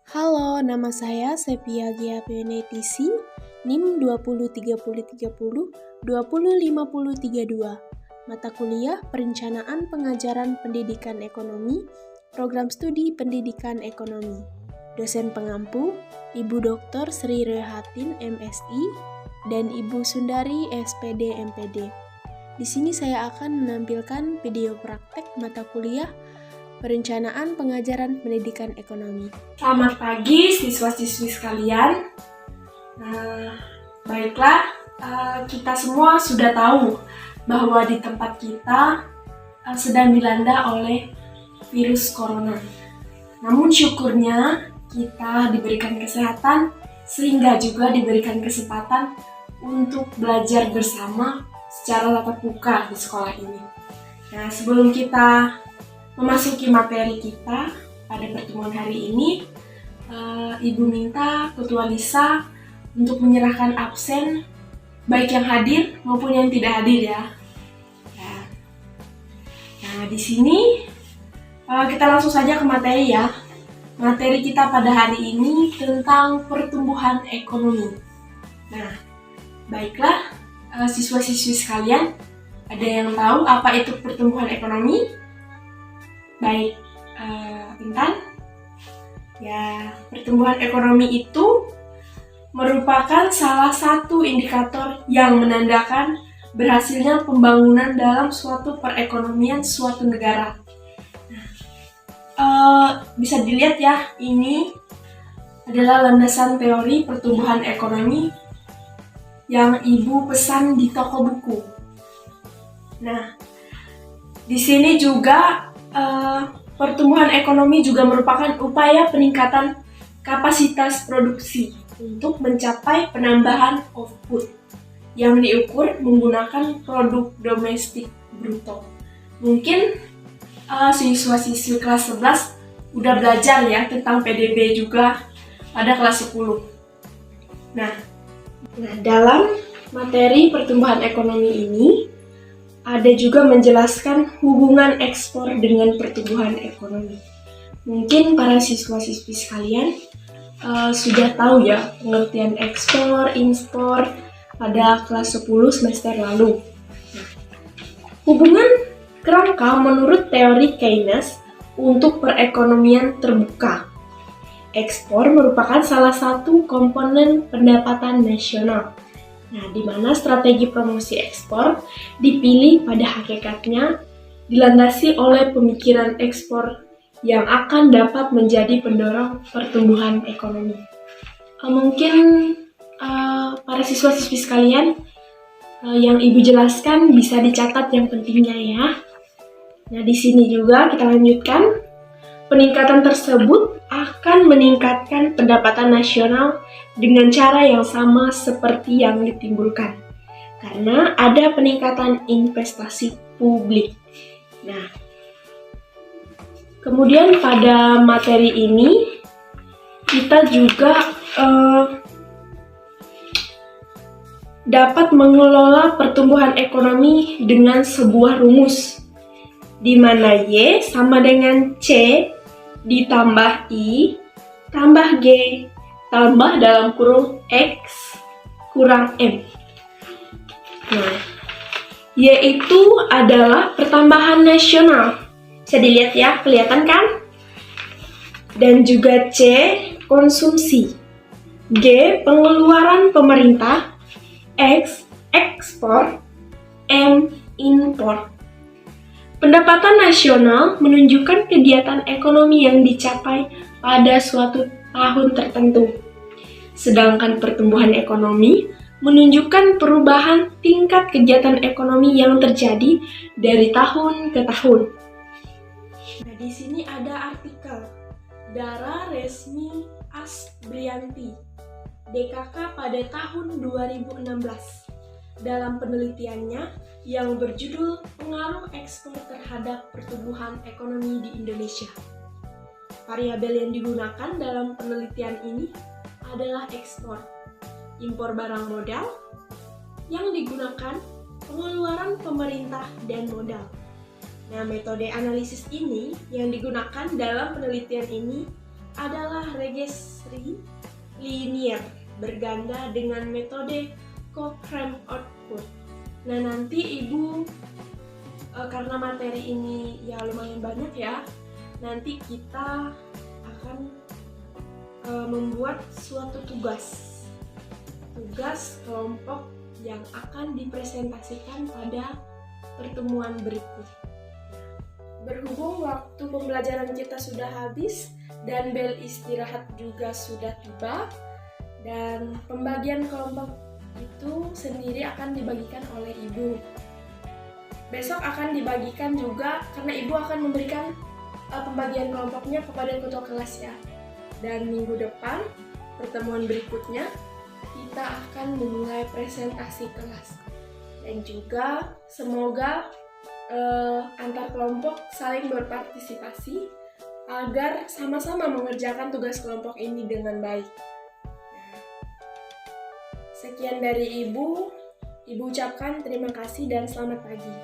Halo, nama saya Sepia Gia Penetisi, NIM 203030 205032. Mata kuliah Perencanaan Pengajaran Pendidikan Ekonomi, Program Studi Pendidikan Ekonomi. Dosen pengampu, Ibu Dr. Sri Rehatin MSI dan Ibu Sundari SPD MPD. Di sini saya akan menampilkan video praktek mata kuliah Perencanaan Pengajaran Pendidikan Ekonomi. Selamat pagi siswa-siswi sekalian. Baiklah, kita semua sudah tahu bahwa di tempat kita sedang dilanda oleh virus corona. Namun syukurnya kita diberikan kesehatan sehingga juga diberikan kesempatan untuk belajar bersama secara tatap muka di sekolah ini. Nah, sebelum kita memasuki materi kita pada pertemuan hari ini, Ibu minta Ketua Lisa untuk menyerahkan absen baik yang hadir maupun yang tidak hadir ya. Nah, di sini kita langsung saja ke materi ya. Materi kita pada hari ini tentang pertumbuhan ekonomi. Nah, baiklah siswa-siswi sekalian, ada yang tahu apa itu pertumbuhan ekonomi? Baik, Intan. Ya, pertumbuhan ekonomi itu merupakan salah satu indikator yang menandakan berhasilnya pembangunan dalam suatu perekonomian suatu negara. Bisa dilihat ya, ini adalah landasan teori pertumbuhan ekonomi yang Ibu pesan di toko buku. Nah, di sini juga pertumbuhan ekonomi juga merupakan upaya peningkatan kapasitas produksi untuk mencapai penambahan output yang diukur menggunakan produk domestik bruto. Mungkin siswa-siswi kelas 11 udah belajar ya tentang PDB juga pada kelas 10. Nah, dalam materi pertumbuhan ekonomi ini ada juga menjelaskan hubungan ekspor dengan pertumbuhan ekonomi. Mungkin para siswa-siswi sekalian sudah tahu ya pengertian ekspor, impor pada kelas 10 semester lalu. Hubungan kerangka menurut teori Keynes untuk perekonomian terbuka. Ekspor merupakan salah satu komponen pendapatan nasional. Nah, di mana strategi promosi ekspor dipilih pada hakikatnya dilandasi oleh pemikiran ekspor yang akan dapat menjadi pendorong pertumbuhan ekonomi. Mungkin para siswa-siswi sekalian yang Ibu jelaskan bisa dicatat yang pentingnya ya. Nah, di sini juga kita lanjutkan. Peningkatan tersebut akan meningkatkan pendapatan nasional dengan cara yang sama seperti yang ditimbulkan, karena ada peningkatan investasi publik. Nah, kemudian pada materi ini kita juga dapat mengelola pertumbuhan ekonomi dengan sebuah rumus, di mana Y sama dengan C ditambah I tambah G tambah dalam kurung X kurang M. Nah, yaitu adalah pertambahan nasional. Bisa dilihat ya, kelihatan kan? Dan juga C, konsumsi. G, pengeluaran pemerintah. X, ekspor. M, impor. Pendapatan nasional menunjukkan kegiatan ekonomi yang dicapai pada suatu tahun tertentu. Sedangkan pertumbuhan ekonomi menunjukkan perubahan tingkat kegiatan ekonomi yang terjadi dari tahun ke tahun. Nah, di sini ada artikel Dara Resmi Asbrianti, DKK pada tahun 2016. Dalam penelitiannya yang berjudul Pengaruh Ekspor Terhadap Pertumbuhan Ekonomi di Indonesia. Variabel yang digunakan dalam penelitian ini adalah ekspor, impor barang modal, yang digunakan pengeluaran pemerintah dan modal. Nah, metode analisis ini yang digunakan dalam penelitian ini adalah registry linear berganda dengan metode Cochrane output. Nah, nanti Ibu karena materi ini ya lumayan banyak ya, nanti kita akan membuat suatu tugas kelompok yang akan dipresentasikan pada pertemuan berikut. Berhubung waktu pembelajaran kita sudah habis dan bel istirahat juga sudah tiba, dan pembagian kelompok itu sendiri akan dibagikan oleh Ibu. Besok akan dibagikan juga karena Ibu akan memberikan pembagian kelompoknya kepada ketua kelas ya. Dan minggu depan, pertemuan berikutnya, kita akan memulai presentasi kelas. Dan juga semoga antar kelompok saling berpartisipasi agar sama-sama mengerjakan tugas kelompok ini dengan baik. Sekian dari Ibu ucapkan terima kasih dan selamat pagi.